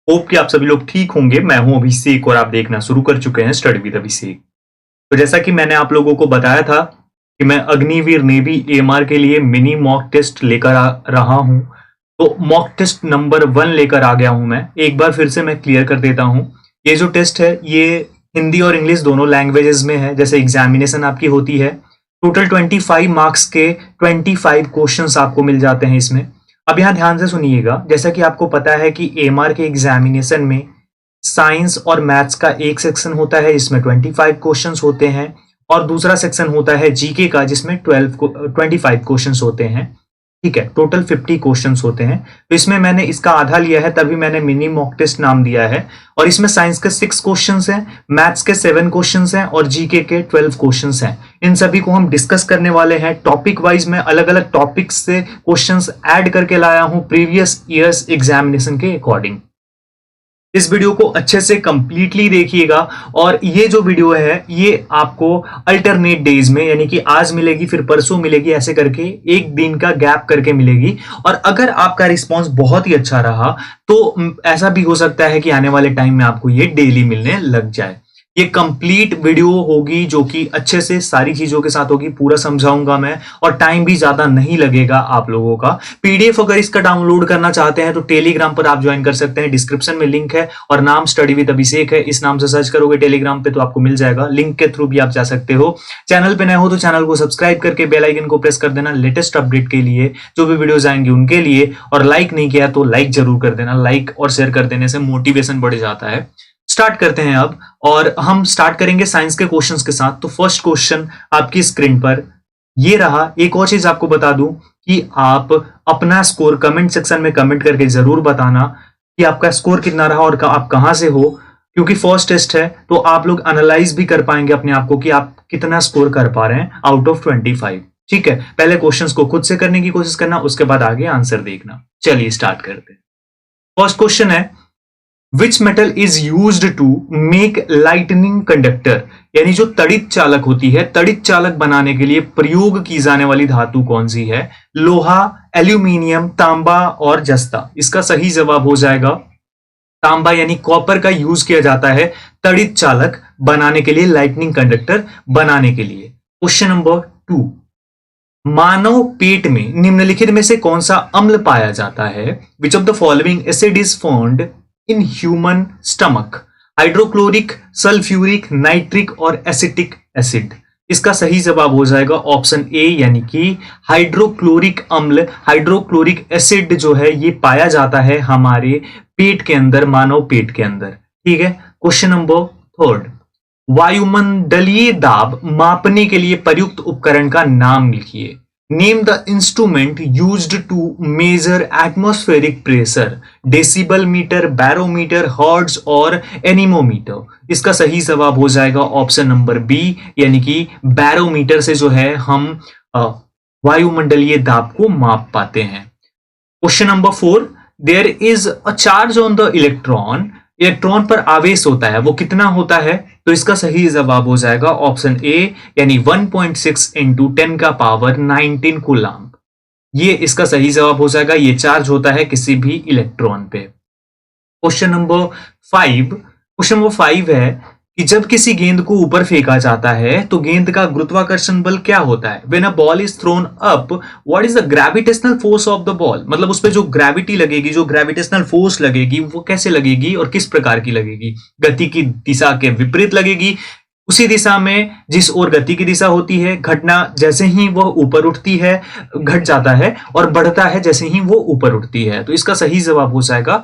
Hope कि आप सभी लोग ठीक होंगे। मैं हूं अभिषेक और आप देखना शुरू कर चुके हैं स्टडी विद अभिषेक। तो जैसा कि मैंने आप लोगों को बताया था कि मैं अग्निवीर नेवी एएमआर के लिए मिनी मॉक टेस्ट लेकर आ रहा हूं। तो मॉक टेस्ट नंबर 1 लेकर आ गया हूं। मैं एक बार फिर से मैं क्लियर कर देता हूं, ये जो टेस्ट है ये हिंदी और इंग्लिश दोनों लैंग्वेजेस में है। जैसे एग्जामिनेशन आपकी होती है, टोटल 25 मार्क्स के 25 क्वेश्चंस आपको मिल जाते हैं इसमें। अब यहाँ ध्यान से सुनिएगा, जैसा कि आपको पता है कि एएमआर के एग्जामिनेशन में साइंस और मैथ्स का एक सेक्शन होता है जिसमें 25 क्वेश्चंस होते हैं और दूसरा सेक्शन होता है जीके का जिसमें 25 क्वेश्चंस होते हैं। ठीक है, टोटल 50 क्वेश्चंस होते हैं। तो इसमें मैंने इसका आधा लिया है, तभी मैंने मिनी मॉक टेस्ट नाम दिया है। और इसमें साइंस के 6 क्वेश्चंस हैं, मैथ्स के 7 क्वेश्चंस हैं और जीके के 12 क्वेश्चंस हैं। इन सभी को हम डिस्कस करने वाले हैं टॉपिक वाइज। मैं अलग अलग टॉपिक्स से क्वेश्चंस ऐड करके लाया हूं प्रीवियस ईयर्स एग्जामिनेशन के अकॉर्डिंग। इस वीडियो को अच्छे से कंप्लीटली देखिएगा और ये जो वीडियो है ये आपको अल्टरनेट डेज में, यानी कि आज मिलेगी फिर परसों मिलेगी, ऐसे करके एक दिन का गैप करके मिलेगी। और अगर आपका रिस्पांस बहुत ही अच्छा रहा तो ऐसा भी हो सकता है कि आने वाले टाइम में आपको ये डेली मिलने लग जाए। ये कंप्लीट वीडियो होगी जो कि अच्छे से सारी चीजों के साथ होगी, पूरा समझाऊंगा मैं और टाइम भी ज्यादा नहीं लगेगा आप लोगों का। पीडीएफ अगर इसका डाउनलोड करना चाहते हैं तो टेलीग्राम पर आप ज्वाइन कर सकते हैं, डिस्क्रिप्शन में लिंक है और नाम स्टडी विद अभिषेक है। इस नाम से सर्च करोगे टेलीग्राम पे तो आपको मिल जाएगा, लिंक के थ्रू भी आप जा सकते हो। चैनल पे नए हो तो चैनल को सब्सक्राइब करके बेल आइकन को प्रेस कर देना लेटेस्ट अपडेट के लिए, जो भी वीडियोज आएंगे उनके लिए। और लाइक नहीं किया तो लाइक जरूर कर देना, लाइक और शेयर कर देने से मोटिवेशन बढ़ जाता है। स्टार्ट करते हैं अब, और हम स्टार्ट करेंगे साइंस के क्वेश्चंस के साथ। तो फर्स्ट क्वेश्चन आपकी स्क्रीन पर ये रहा। एक और चीज आपको बता दूं कि आप अपना स्कोर कमेंट सेक्शन में कमेंट करके जरूर बताना कि आपका स्कोर कितना रहा और आप कहां से हो, क्योंकि फर्स्ट टेस्ट है तो आप लोग एनालाइज भी कर पाएंगे अपने आप को कि आप कितना स्कोर कर पा रहे हैं आउट ऑफ 25। ठीक है, पहले क्वेश्चंस को खुद से करने की कोशिश करना, उसके बाद आगे आंसर देखना। चलिए स्टार्ट करते हैं। फर्स्ट क्वेश्चन है, Which metal is used to make lightning conductor? यानी जो तड़ित चालक होती है, तड़ित चालक बनाने के लिए प्रयोग की जाने वाली धातु कौन सी है? लोहा, एल्यूमिनियम, तांबा और जस्ता। इसका सही जवाब हो जाएगा तांबा, यानी कॉपर का यूज किया जाता है तड़ित चालक बनाने के लिए, लाइटनिंग कंडक्टर बनाने के लिए। क्वेश्चन नंबर 2, मानव पेट में निम्नलिखित में से कौन सा अम्ल पाया जाता है? Which of the following acid is found in human stomach? Hydrochloric, sulphuric, nitric और एसिटिक एसिड। इसका सही जवाब हो जाएगा ऑप्शन ए, यानी कि हाइड्रोक्लोरिक अम्ल, हाइड्रोक्लोरिक एसिड जो है ये पाया जाता है हमारे पेट के अंदर, मानव पेट के अंदर। ठीक है, क्वेश्चन नंबर 3, वायुमंडलीय दाब मापने के लिए प्रयुक्त उपकरण का नाम लिखिए। Name the instrument used to measure atmospheric pressure. Decibel meter, barometer, hertz और एनीमोमीटर। इसका सही जवाब हो जाएगा ऑप्शन नंबर बी, यानी कि बैरोमीटर से जो है हम वायुमंडलीय दाब को माप पाते हैं। Question number 4, there is a charge on the electron. Electron पर आवेश होता है, वो कितना होता है? तो इसका सही जवाब हो जाएगा ऑप्शन ए, यानी 1.6 इंटू 10 का पावर 19 कूलम्ब। ये इसका सही जवाब हो जाएगा, ये चार्ज होता है किसी भी इलेक्ट्रॉन पे। क्वेश्चन नंबर 5 है कि जब किसी गेंद को ऊपर फेंका जाता है तो गेंद का गुरुत्वाकर्षण बल क्या होता है? When a ball is thrown up, what is the gravitational force of the ball? मतलब उस पे जो ग्रेविटी लगेगी, जो ग्रेविटेशनल फोर्स लगेगी, वो कैसे लगेगी और किस प्रकार की लगेगी? गति की दिशा के विपरीत लगेगी। उसी दिशा में जिस ओर गति की दिशा होती है, घटना जैसे ही वह ऊपर उठती है घट जाता है और बढ़ता है जैसे ही वो ऊपर उठती है। तो इसका सही जवाब हो जाएगा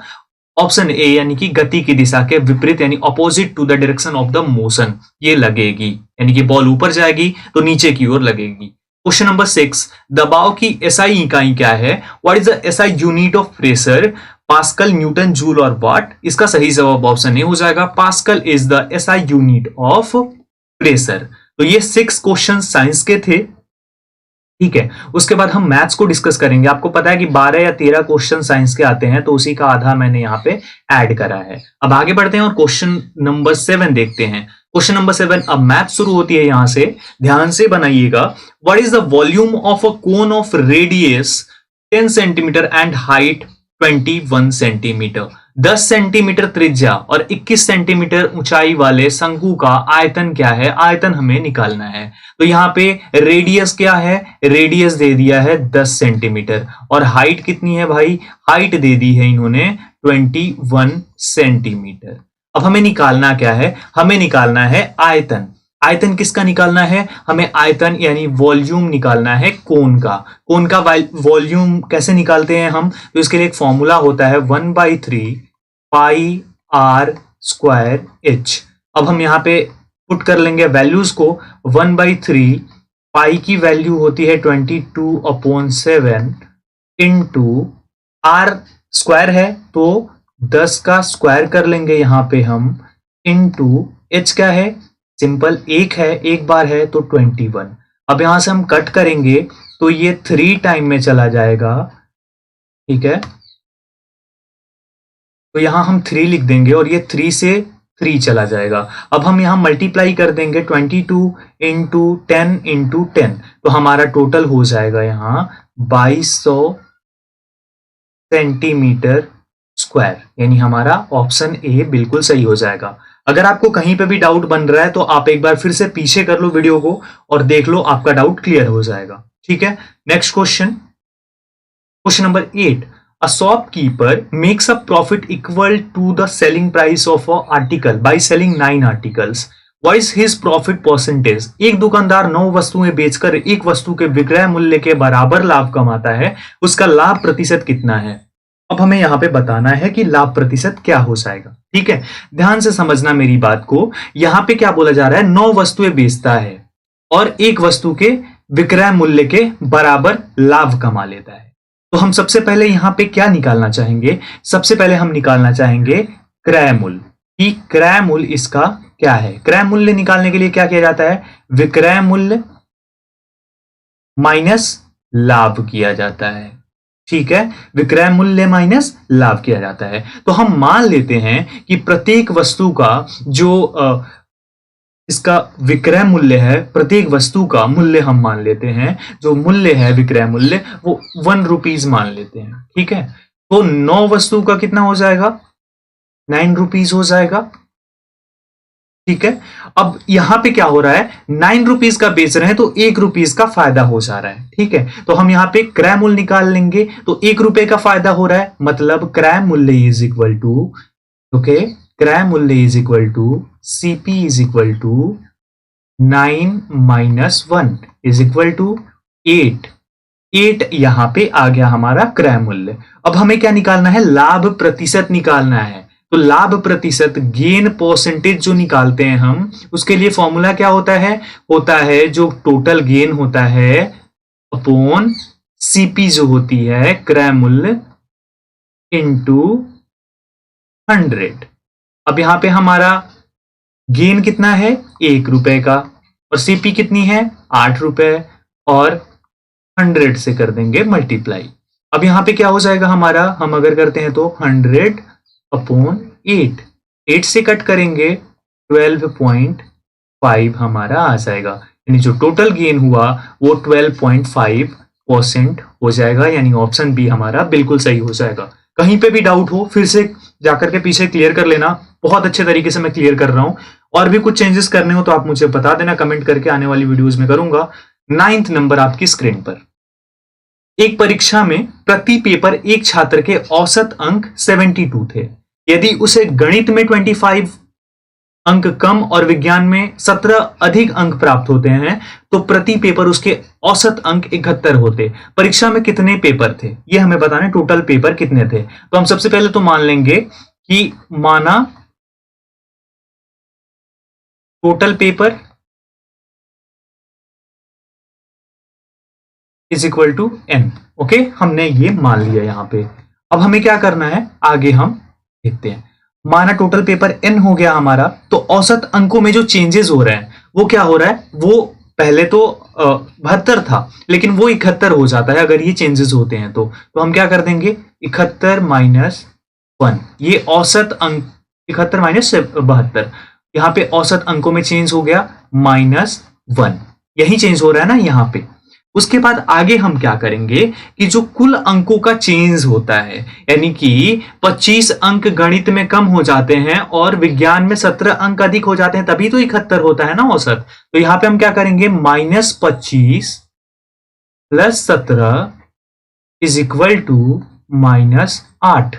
ऑप्शन ए, यानी कि गति की दिशा के विपरीत, यानी opposite to the direction of the motion ये लगेगी, यानी कि बॉल ऊपर जाएगी तो नीचे की ओर लगेगी। क्वेश्चन नंबर 6, दबाव की एसआई इकाई क्या है? What is the SI unit of pressure? Pascal, Newton, joule और वाट। इसका सही जवाब ऑप्शन ए हो जाएगा, pascal is the SI unit of pressure. तो ये 6 क्वेश्चन साइंस के थे। ठीक है, उसके बाद हम मैथ्स को डिस्कस करेंगे। आपको पता है कि 12 या 13 क्वेश्चन साइंस के आते हैं, तो उसी का आधा मैंने यहाँ पे ऐड करा है। अब आगे बढ़ते हैं और क्वेश्चन नंबर 7 देखते हैं। क्वेश्चन नंबर 7, अब मैथ शुरू होती है यहां से, ध्यान से बनाइएगा। What is the volume of a cone of radius 10 centimetre and height 21 centimetre? 10 centimetre त्रिज्या और 21 सेंटीमीटर ऊंचाई वाले शंकु का आयतन क्या है, आयतन हमें निकालना है। तो यहाँ पे रेडियस क्या है, रेडियस दे दिया है 10 सेंटीमीटर और हाइट कितनी है भाई, हाइट दे दी है इन्होंने 21 सेंटीमीटर। अब हमें निकालना क्या है, हमें निकालना है आयतन। आयतन किसका निकालना है, हमें आयतन यानी वॉल्यूम निकालना है कोन का। कोन का वॉल्यूम कैसे निकालते हैं हम, तो इसके लिए एक फॉर्मूला होता है 1/3 पाई आर स्क्वायर एच। अब हम यहाँ पे पुट कर लेंगे वैल्यूज को। 1/3 पाई की वैल्यू होती है 22/7 इंटू आर स्क्वायर है तो 10 का स्क्वायर कर लेंगे यहाँ पे हम, इंटू एच क्या है, सिंपल एक है, एक बार है तो 21। अब यहां से हम कट करेंगे तो ये 3 टाइम में चला जाएगा, ठीक है। तो यहां हम 3 लिख देंगे और ये 3 से 3 चला जाएगा। अब हम यहां मल्टीप्लाई कर देंगे 22 इंटू 10 इंटू 10, तो हमारा टोटल हो जाएगा यहां 2200 सेंटीमीटर स्क्वायर, यानी हमारा ऑप्शन ए बिल्कुल सही हो जाएगा। अगर आपको कहीं पे भी डाउट बन रहा है तो आप एक बार फिर से पीछे कर लो वीडियो को और देख लो, आपका डाउट क्लियर हो जाएगा, ठीक है। Next question, question number 8, a shopkeeper makes a profit equal to the selling price of a article by selling 9 articles, what is his profit percentage. एक दुकानदार 9 वस्तुएं बेचकर एक वस्तु के विक्रय मूल्य के बराबर लाभ कमाता है, उसका लाभ प्रतिशत कितना है। अब हमें यहां पे बताना है कि लाभ प्रतिशत क्या हो जाएगा, ठीक है। ध्यान से समझना मेरी बात को। यहां पे क्या बोला जा रहा है, 9 वस्तुएं बेचता है और एक वस्तु के विक्रय मूल्य के बराबर लाभ कमा लेता है। तो हम सबसे पहले यहां पे क्या निकालना चाहेंगे, सबसे पहले हम निकालना चाहेंगे क्रय मूल्य, कि क्रय मूल्य इसका क्या है। क्रय मूल्य निकालने के लिए क्या किया जाता है, विक्रय मूल्य माइनस लाभ किया जाता है, ठीक है। विक्रय मूल्य माइनस लाभ किया जाता है। तो हम मान लेते हैं कि प्रत्येक वस्तु का जो इसका विक्रय मूल्य है, प्रत्येक वस्तु का मूल्य हम मान लेते हैं, जो मूल्य है विक्रय मूल्य वो 1 रुपीज मान लेते हैं, ठीक है। तो 9 वस्तु का कितना हो जाएगा, 9 रुपीज हो जाएगा, ठीक है। अब यहां पे क्या हो रहा है, 9 रुपीज का बेच रहे हैं तो 1 रुपीज का फायदा हो जा रहा है, ठीक है। तो हम यहां पे क्रय मूल्य निकाल लेंगे तो 1 रुपए का फायदा हो रहा है, मतलब क्रय मूल्य इज इक्वल टू, ओके, क्रय मूल्य is equal to CP is equal to 9 minus 1 is equal to 8। 8 यहां पे आ गया हमारा क्रय मूल्य। अब हमें क्या निकालना है, लाभ प्रतिशत निकालना है। तो लाभ प्रतिशत, गेन परसेंटेज जो निकालते हैं हम, उसके लिए फॉर्मूला क्या होता है जो टोटल गेन होता है अपॉन सीपी जो होती है क्रय मूल्य इंटू 100। अब यहां पे हमारा गेन कितना है, 1 रुपए का, और सीपी कितनी है, 8 रुपए, और 100 से कर देंगे मल्टीप्लाई। अब यहां पे क्या हो जाएगा हमारा, हम अगर करते हैं तो 100 अपॉन 8 से कट करेंगे 12.5 हमारा आ जाएगा, यानी जो टोटल गेन हुआ वो 12.5% हो जाएगा, यानी ऑप्शन बी हमारा बिल्कुल सही हो जाएगा। कहीं पे भी डाउट हो फिर से जाकर के पीछे क्लियर कर लेना, बहुत अच्छे तरीके से मैं क्लियर कर रहा हूं। और भी कुछ चेंजेस करने हो तो आप मुझे बता देना कमेंट करके, आने वाली वीडियोस में करूंगा। 9th नंबर आपकी स्क्रीन पर, एक परीक्षा में प्रति पेपर एक छात्र के औसत अंक 72 थे। यदि उसे गणित में 25 अंक कम और विज्ञान में 17 अधिक अंक प्राप्त होते हैं तो प्रति पेपर उसके औसत अंक 71 होते। परीक्षा में कितने पेपर थे ये हमें बताना है, टोटल पेपर कितने थे। तो हम सबसे पहले तो मान लेंगे कि माना total paper is equal to n, okay, हमने ये मान लिया यहां पे। अब हमें क्या करना है, आगे हम देखते हैं। माना टोटल पेपर n हो गया हमारा, तो औसत अंकों में जो चेंजेस हो रहे हैं वो क्या हो रहा है, वो पहले तो 72 था लेकिन वो 71 हो जाता है अगर ये चेंजेस होते हैं तो हम क्या कर देंगे 71 माइनस 1, ये औसत अंक 71 माइनस 72, यहाँ पे औसत अंकों में चेंज हो गया -1, यही चेंज हो रहा है ना यहाँ पे। उसके बाद आगे हम क्या करेंगे कि जो कुल अंकों का चेंज होता है, यानी कि 25 अंक गणित में कम हो जाते हैं और विज्ञान में 17 अंक अधिक हो जाते हैं, तभी तो 71 होता है ना औसत। तो यहां पे हम क्या करेंगे, -25 + 17 इज इक्वल टू -8।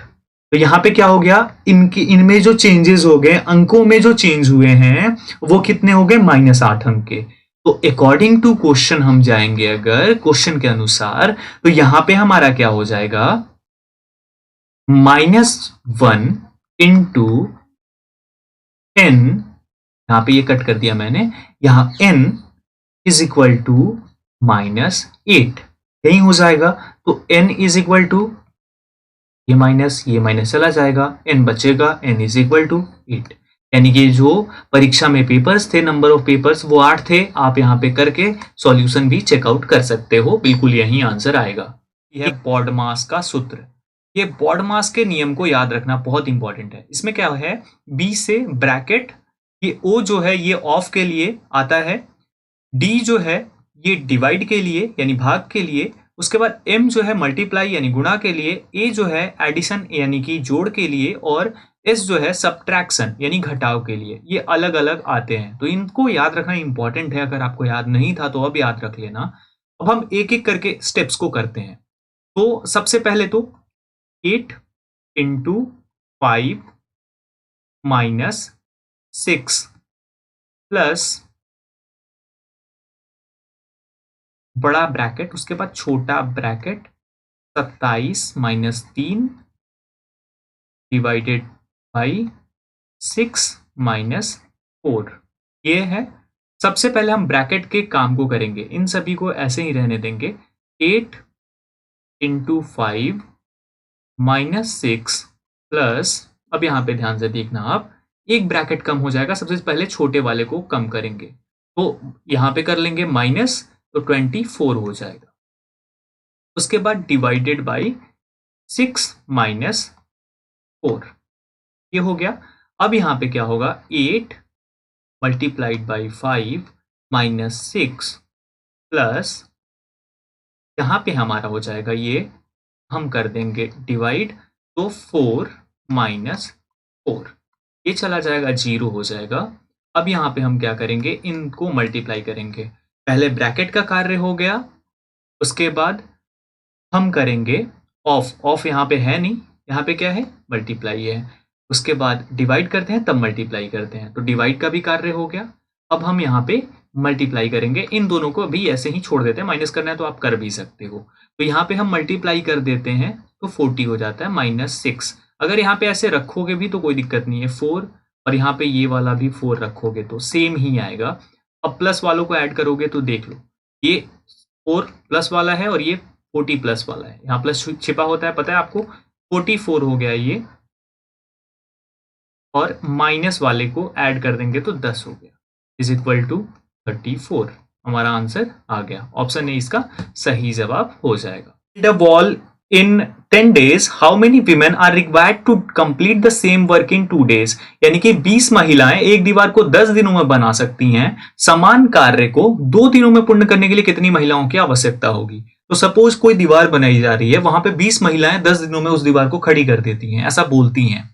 तो यहां पे क्या हो गया, इनमें जो चेंजेस हो गए, अंकों में जो चेंज हुए हैं वो कितने हो गए, -8 अंक के। तो अकॉर्डिंग टू क्वेश्चन हम जाएंगे, अगर क्वेश्चन के अनुसार, तो यहां पे हमारा क्या हो जाएगा, -1 इंटू n, यहां पे ये कट कर दिया मैंने, यहां n इज इक्वल टू -8, यही हो जाएगा। तो n इज इक्वल टू, ये माइनस चला जाएगा, n बचेगा, n इज इक्वल टू 8। यानी कि जो परीक्षा में पेपर्स थे, नंबर ऑफ पेपर्स वो 8 थे। आप यहाँ पे करके सॉल्यूशन भी चेकआउट कर सकते हो, बिल्कुल यही आंसर आएगा। यह बॉडमास का सूत्र, ये बॉडमास के नियम को याद रखना बहुत इंपॉर्टेंट है। इसमें क्या है, b से ब्रैकेट, ये o जो है ये ऑफ के लिए आता है, d जो है ये डिवाइड के लिए यानी भाग के लिए, उसके बाद m जो है मल्टीप्लाई यानी गुणा के लिए, a जो है एडिशन यानी कि जोड़ के लिए, और s जो है सब्ट्रैक्शन यानी घटाव के लिए। ये अलग अलग आते हैं, तो इनको याद रखना इंपॉर्टेंट है। अगर आपको याद नहीं था तो अब याद रख लेना। अब हम एक एक करके स्टेप्स को करते हैं। तो सबसे पहले तो 8 इंटू 5 -6 प्लस बड़ा ब्रैकेट, उसके बाद छोटा ब्रैकेट 27 - 3 डिवाइडेड बाई 6 - 4, ये है। सबसे पहले हम ब्रैकेट के काम को करेंगे, इन सभी को ऐसे ही रहने देंगे। 8 इंटू 5 -6 प्लस, अब यहाँ पे ध्यान से देखना आप, एक ब्रैकेट कम हो जाएगा, सबसे पहले छोटे वाले को कम करेंगे, तो यहाँ पे कर लेंगे माइनस, तो 24 हो जाएगा। उसके बाद डिवाइडेड बाई 6 - 4, ये हो गया। अब यहाँ पे क्या होगा, 8 मल्टीप्लाइड बाई 5 -6 प्लस, यहाँ पे हमारा हो जाएगा ये, हम कर देंगे डिवाइड, तो 4 - 4, ये चला जाएगा, 0 हो जाएगा। अब यहाँ पे हम क्या करेंगे, इनको मल्टीप्लाई करेंगे। पहले ब्रैकेट का कार्य हो गया, उसके बाद हम करेंगे ऑफ यहाँ पे है नहीं, यहाँ पे क्या है, मल्टीप्लाई है। उसके बाद डिवाइड करते हैं तब मल्टीप्लाई करते हैं, तो डिवाइड का भी कार्य हो गया। अब हम यहाँ पे मल्टीप्लाई करेंगे, इन दोनों को भी ऐसे ही छोड़ देते हैं, माइनस करना है तो आप कर भी सकते हो। तो यहाँ पे हम मल्टीप्लाई कर देते हैं, तो 40 हो जाता है -6। अगर यहाँ पे ऐसे रखोगे भी तो कोई दिक्कत नहीं है, 4, और यहाँ पे ये वाला भी 4 रखोगे तो सेम ही आएगा। अब प्लस वालों को ऐड करोगे तो देख लो, ये 4 प्लस वाला है और ये 40 प्लस वाला है, यहाँ प्लस छिपा होता है, पता है आपको। 44 हो गया ये, और माइनस वाले को ऐड कर देंगे तो 10 हो गया, इज इक्वल टू 34। हमारा आंसर आ गया, ऑप्शन ए इसका सही जवाब हो जाएगा। The wall in 10 days, how many women are required to complete the same work in 2 days? यानी कि 20 महिलाएं एक दीवार को 10 दिनों में बना सकती हैं, समान कार्य को 2 दिनों में पूर्ण करने के लिए कितनी महिलाओं की आवश्यकता होगी? तो सपोज कोई दीवार बनाई जा रही है, वहां पे 20 महिलाएं 10 दिनों में उस दीवार को खड़ी कर देती हैं, ऐसा बोलती हैं।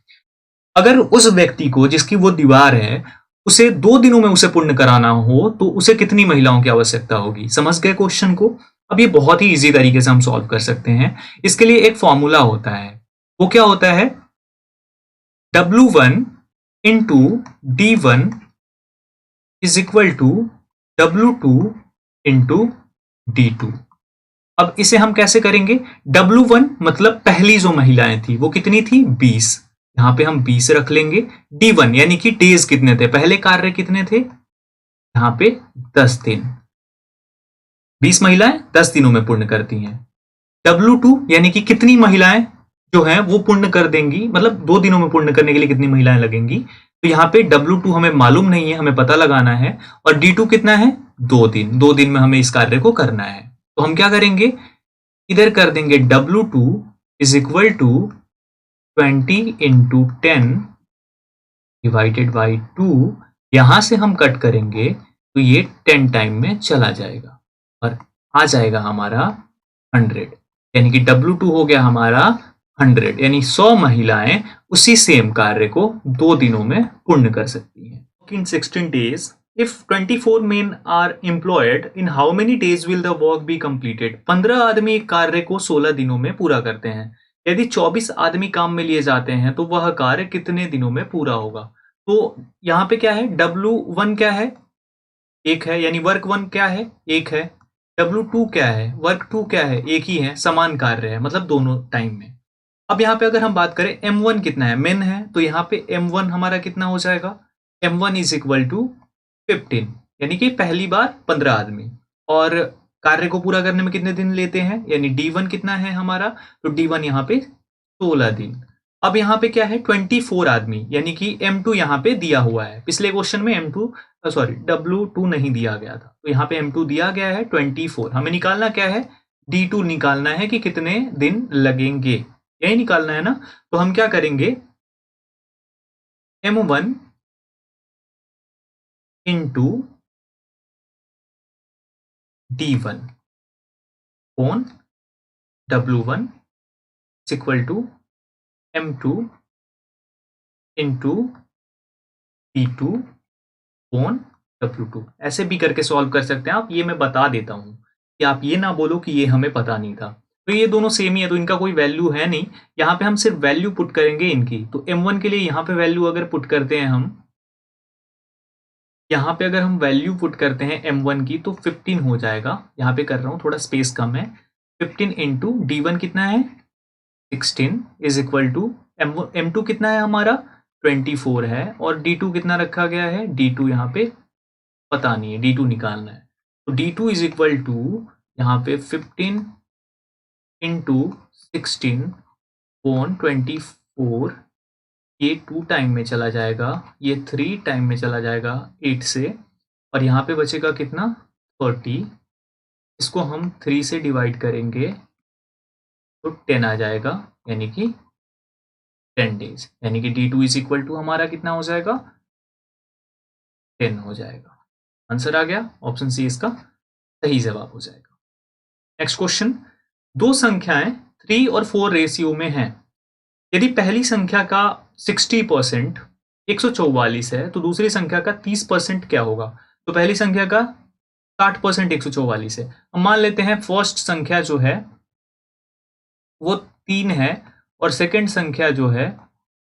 अगर उस व्यक्ति को, जिसकी वो दीवार है, उसे 2 दिनों में उसे पूर्ण कराना हो, तो उसे कितनी महिलाओं की आवश्यकता होगी? समझ गए क्वेश्चन को? अब ये बहुत ही इजी तरीके से हम सॉल्व कर सकते हैं। इसके लिए एक फॉर्मूला होता है, वो क्या होता है, W1 into D1 is equal to W2 into D2। अब इसे हम कैसे करेंगे, W1 मतलब पहली जो महिलाएं थी वो कितनी थी, 20, यहां पे हम 20 रख लेंगे। D1 यानी कि डेज कितने थे, पहले कार्य कितने थे, यहां पे 10 दिन, 20 महिलाएं 10 दिनों में पूर्ण करती हैं। W2 यानी कि कितनी महिलाएं जो हैं वो पूर्ण कर देंगी, मतलब 2 दिनों में पूर्ण करने के लिए कितनी महिलाएं लगेंगी। तो यहाँ पे W2 हमें मालूम नहीं है, हमें पता लगाना है, और D2 कितना है, 2 दिन, 2 दिन में हमें इस कार्य को करना है। तो हम क्या करेंगे, इधर कर देंगे W2 is equal to 20 into 10 divided by 2, यहां से हम कट करेंगे तो ये 10 टाइम में चला जाएगा, और आ जाएगा हमारा 100, यानी कि W2 हो गया हमारा 100, यानी 100 महिलाएं उसी सेम कार्य को 2 दिनों में पूर्ण कर सकती हैं। In 16 days, if 24 men are employed, in how many days will the work be completed? 15 आदमी एक कार्य को 16 दिनों में पूरा करते हैं। यदि 24 आदमी काम में लिए जाते हैं तो वह कार्य कितने दिनों में पूरा होगा? तो यहाँ पे क्या है, W1 क्या है, 1 है, यानी वर्क 1 क्या है, 1 है। W2 क्या है, वर्क 2 क्या है, 1 ही है, समान कार्य है, मतलब दोनों टाइम में। अब यहाँ पे अगर हम बात करें M1 कितना है, मेन है, तो यहाँ पे M1 हमारा कितना हो जाएगा, M1 इज इक्वल टू 15, यानी कि पहली बार 15 आदमी, और कार्य को पूरा करने में कितने दिन लेते हैं, यानी D1 कितना है हमारा, तो D1 यहाँ पे 16 दिन। अब यहाँ पे क्या है, 24 आदमी, यानी कि M2 यहाँ पे दिया हुआ है। पिछले क्वेश्चन में M2 सॉरी W2 नहीं दिया गया था, तो यहाँ पे M2 दिया गया है 24। हमें निकालना क्या है, D2 निकालना है कि कितने दिन लगेंगे, यही निकालना है ना। तो हम क्या करेंगे, M1 into D1 on W1 equal to M2 into D2 on W2। ऐसे भी करके सॉल्व कर सकते हैं आप, ये मैं बता देता हूं कि आप ये ना बोलो कि ये हमें पता नहीं था। तो ये दोनों सेम ही है, तो इनका कोई वैल्यू है नहीं, यहाँ पे हम सिर्फ वैल्यू पुट करेंगे इनकी। तो M1 के लिए यहाँ पे वैल्यू अगर पुट करते हैं हम, यहाँ पे अगर हम वैल्यू पुट करते हैं M1 की तो 15 हो जाएगा। यहाँ पे कर रहा हूँ, थोड़ा स्पेस कम है। 15 इंटू D1 कितना है 16 इज इक्वल टू M2 कितना है हमारा 24 है, और D2 कितना रखा गया है, D2 यहाँ पे पता नहीं है, D2 निकालना है। तो D2 इज इक्वल टू यहाँ पे 15 इंटू 16 ऑन 24, ये 2 टाइम में चला जाएगा, ये 3 टाइम में चला जाएगा 8 से, और यहाँ पे बचेगा कितना 30। इसको हम 3 से डिवाइड करेंगे तो 10 आ जाएगा, यानी कि 10 डेज, यानी कि D2 इज इक्वल टू हमारा कितना हो जाएगा 10 हो जाएगा। आंसर आ गया, ऑप्शन सी इसका सही जवाब हो जाएगा। नेक्स्ट क्वेश्चन, दो संख्याएं 3 और 4 रेशियो में हैं। यदि पहली संख्या का 60% 144 है तो दूसरी संख्या का 30% क्या होगा? तो पहली संख्या का 60% 144 है। हम मान लेते हैं फर्स्ट संख्या जो है वो 3 है और सेकंड संख्या जो है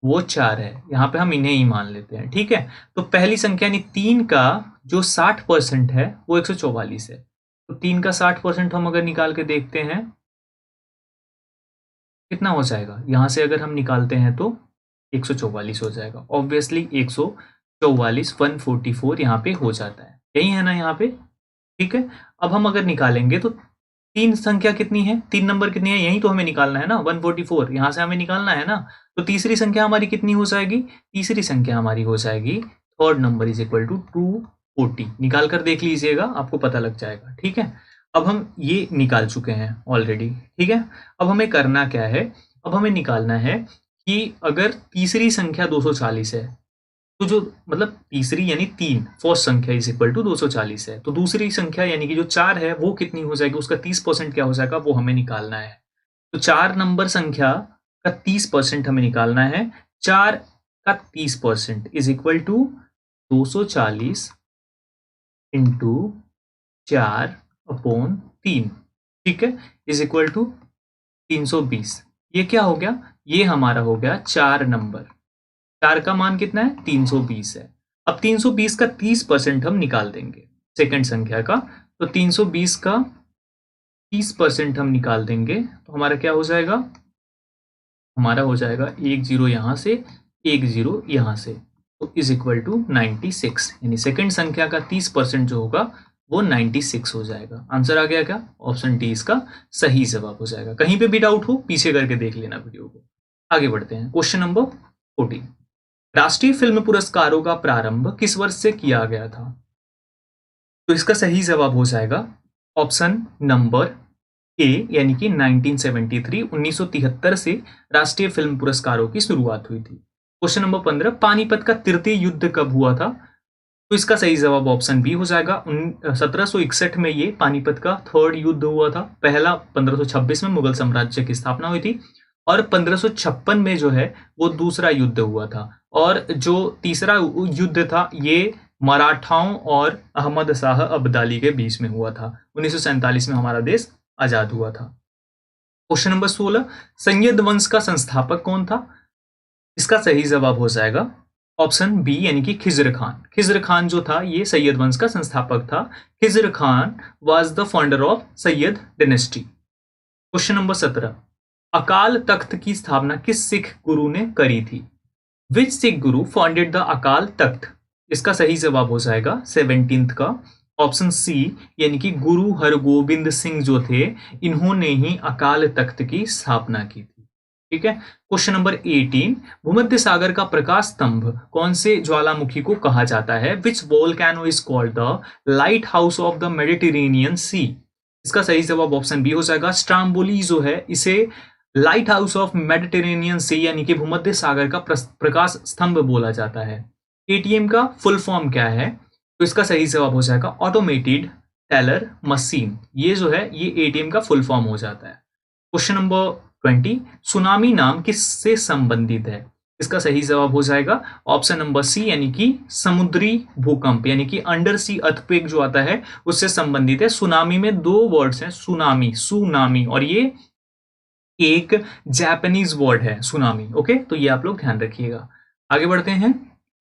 वो 4 है। यहाँ पे हम इन्हें ही मान लेते हैं, ठीक है। तो पहली संख्या यानी 3 का जो 60% है वो 144 है। तो 3 का 60% हम अगर निकाल के देखते हैं कितना हो जाएगा, यहाँ से अगर हम निकालते हैं तो 144 हो जाएगा। ऑब्वियसली 144 144 यहाँ पे हो जाता है, यही है ना यहाँ पे, ठीक है। अब हम अगर निकालेंगे तो 3 संख्या कितनी है, 3 नंबर कितनी है, यही तो हमें निकालना है ना, 144 यहाँ से हमें निकालना है ना। तो तीसरी संख्या हमारी कितनी हो जाएगी, तीसरी संख्या हमारी हो जाएगी third number is equal to 240। निकाल कर देख लीजिएगा, आपको पता लग जाएगा, ठीक है। अब हम ये निकाल चुके हैं ऑलरेडी, ठीक है। अब हमें करना क्या है, अब हमें निकालना है कि अगर तीसरी संख्या 240 है तो जो मतलब तीसरी यानी 3 फर्स्ट संख्या इज इक्वल टू 240 है, तो दूसरी संख्या यानी कि जो 4 है वो कितनी हो जाएगी, उसका 30% क्या हो जाएगा वो हमें निकालना है। तो 4 नंबर संख्या का 30% हमें निकालना है। 4 का 30% is equal to 240 into 4 upon 3, ठीक है, इज इक्वल टू 320। ये क्या हो गया, ये हमारा हो गया 4 नंबर। 4 का मान कितना है 320 है। अब 320 का 30% हम निकाल देंगे सेकंड संख्या का, तो 320 का 30% हम निकाल देंगे तो हमारा क्या हो जाएगा, हमारा हो जाएगा 1 0 यहाँ से 1 0 यहाँ से, तो इज इक्वल टू 96, यानी सेकंड संख्या का 30% जो होगा वो 96 हो जाएगा। आंसर आ गया क्या, ऑप्शन डी इसका सही जवाब हो जाएगा। कहीं पे भी डाउट हो पीछे करके देख लेना वीडियो को। आगे बढ़ते हैं, क्वेश्चन नंबर 14, राष्ट्रीय फिल्म पुरस्कारों का प्रारंभ किस वर्ष से किया गया था? तो इसका सही जवाब हो जाएगा ऑप्शन नंबर ए, यानी कि 1973 1973 से राष्ट्रीय फिल्म पुरस्कारों की शुरुआत हुई थी। क्वेश्चन नंबर 15, पानीपत का तृतीय युद्ध कब हुआ था? तो इसका सही जवाब ऑप्शन बी हो जाएगा। 1761 में ये पानीपत का थर्ड युद्ध हुआ था। पहला 1526 में मुगल साम्राज्य की स्थापना हुई थी और 1556 में जो है वो दूसरा युद्ध हुआ था। और जो तीसरा युद्ध था ये मराठाओं और अहमद शाह अब्दाली के बीच में हुआ था। 1947 में हमारा देश आजाद हुआ था। क्वेश्चन नंबर 16, सैयद वंश का संस्थापक कौन था? इसका सही जवाब हो जाएगा ऑप्शन बी यानी कि खिज्र खान। खिज्र खान जो था ये सैयद वंश का संस्थापक था। Khizr Khan was the founder of Syed dynasty. Question number 17, Akal Takht की स्थापना किस सिख गुरु ने करी थी? विच सिख गुरु फाउंडेड द अकाल तख्त? इसका सही जवाब हो जाएगा 17th का ऑप्शन सी यानी कि गुरु हरगोबिंद सिंह जो थे इन्होंने ही अकाल तख्त की स्थापना की थी। ठीक है। क्वेश्चन नंबर 18, भूमध्य सागर का प्रकाश स्तंभ कौन से ज्वालामुखी को कहा जाता है? Which volcano is called the lighthouse of the Mediterranean sea? इसका सही जवाब ऑप्शन बी हो जाएगा। स्ट्राम्बोली जो है इसे लाइट हाउस ऑफ मेडिटेरेनियन सी यानी कि भूमध्य सागर का प्रकाश स्तंभ बोला जाता है। एटीएम का फुल फॉर्म क्या है? तो इसका सही जवाब हो जाएगा ऑटोमेटेड टेलर मशीन। ये जो है ये एटीएम का फुल फॉर्म हो जाता है। क्वेश्चन नंबर 20, सुनामी नाम किससे संबंधित है? इसका सही जवाब हो जाएगा ऑप्शन नंबर सी यानी कि समुद्री भूकंप यानी कि अंडर सी अर्थक्वेक जो आता है उससे संबंधित है। सुनामी में दो वर्ड्स हैं, सुनामी, सुनामी, और ये एक जापानीज वर्ड है सुनामी। ओके, तो ये आप लोग ध्यान रखिएगा। आगे बढ़ते हैं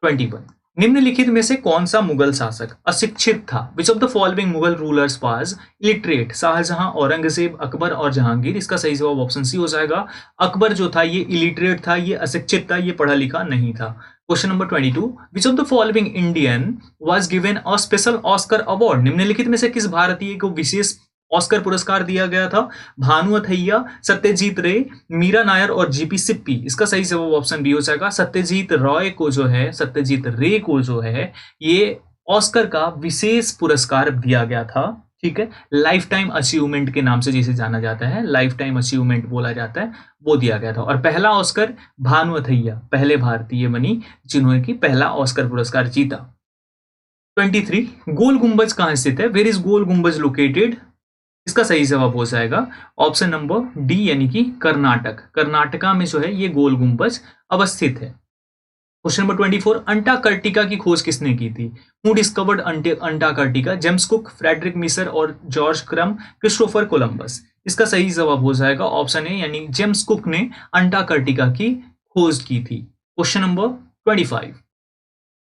21, निम्नलिखित में से कौन सा मुगल शासक अशिक्षित था? Which of the following Mughal rulers was illiterate? Shah Jahan, Aurangzeb, Akbar और जहांगीर। इसका सही जवाब ऑप्शन सी हो जाएगा। अकबर जो था ये इलिटरेट था, ये अशिक्षित था, ये पढ़ा लिखा नहीं था। Question number 22, which of the following Indian was given a special Oscar award? निम्नलिखित में से किस भारतीय को विशेष ऑस्कर पुरस्कार दिया गया था? भानु अथैया, सत्यजीत रे, मीरा नायर और जीपी सिप्पी। इसका सही जवाब ऑप्शन बी हो जाएगा। सत्यजीत रे को जो है ये ऑस्कर का विशेष पुरस्कार दिया गया था। ठीक है, लाइफ टाइम अचीवमेंट के नाम से जिसे जाना जाता है, लाइफ टाइम अचीवमेंट बोला जाता है, वो दिया गया था। और पहला ऑस्कर भानु अथैया पहले भारतीय बनी जिन्होंने की पहला ऑस्कर पुरस्कार जीता। 23, गोल गुंबज कहां स्थित है? वेयर इज गोल गुंबज लोकेटेड? इसका सही जवाब हो जाएगा ऑप्शन नंबर डी यानी कि कर्नाटक। कर्नाटका में जो है ये गोल गुंबज अवस्थित है। क्वेश्चन नंबर 24, अंटार्कटिका की खोज किसने की थी? Who discovered Antarctica? James Cook, Frederick मिसर और जॉर्ज क्रम, क्रिस्टोफर कोलंबस। इसका सही जवाब हो जाएगा ऑप्शन ए यानी जेम्स कुक ने अंटार्कटिका की खोज की थी। क्वेश्चन नंबर 25,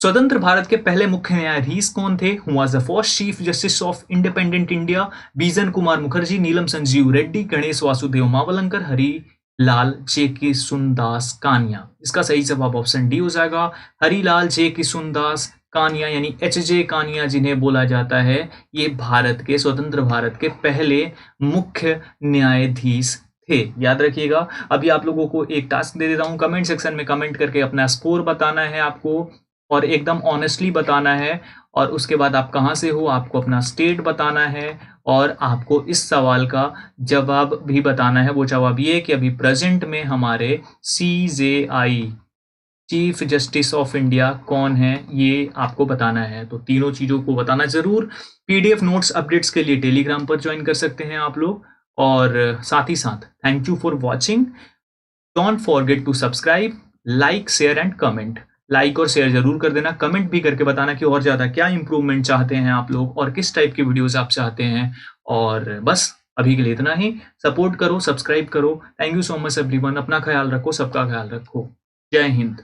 स्वतंत्र भारत के पहले मुख्य न्यायाधीश कौन थे? Who was the first chief justice of independent India? बिजन कुमार मुखर्जी, नीलम संजीव रेड्डी, गणेश वासुदेव मावलंकर, हरिलाल जे किशुनदास कानिया। इसका सही जवाब ऑप्शन डी हो जाएगा। हरिलाल जे किशुनदास कानिया यानी एच.जे. कानिया जिन्हें बोला जाता है, ये भारत के स्वतंत्र भारत के पहले मुख्य न्यायाधीश थे। याद रखिएगा। अभी आप लोगों को एक टास्क दे देता हूं, कमेंट सेक्शन में कमेंट करके अपना स्कोर बताना है आपको और एकदम ऑनेस्टली बताना है। और उसके बाद आप कहाँ से हो, आपको अपना स्टेट बताना है और आपको इस सवाल का जवाब भी बताना है। वो जवाब ये कि अभी प्रेजेंट में हमारे CJI chief justice of India कौन है, ये आपको बताना है। तो तीनों चीज़ों को बताना जरूर। PDF नोट्स अपडेट्स के लिए टेलीग्राम पर ज्वाइन कर सकते हैं आप लोग। और साथ ही साथ thank you for watching. Don't forget to subscribe, like, share and comment. Like और शेयर जरूर कर देना, कमेंट भी करके बताना कि और ज़्यादा क्या इंप्रूवमेंट चाहते हैं आप लोग और किस टाइप की वीडियोस आप चाहते हैं। और बस अभी के लिए इतना ही। सपोर्ट करो, सब्सक्राइब करो। Thank you so much everyone. अपना ख्याल रखो, सबका ख्याल रखो। जय हिंद।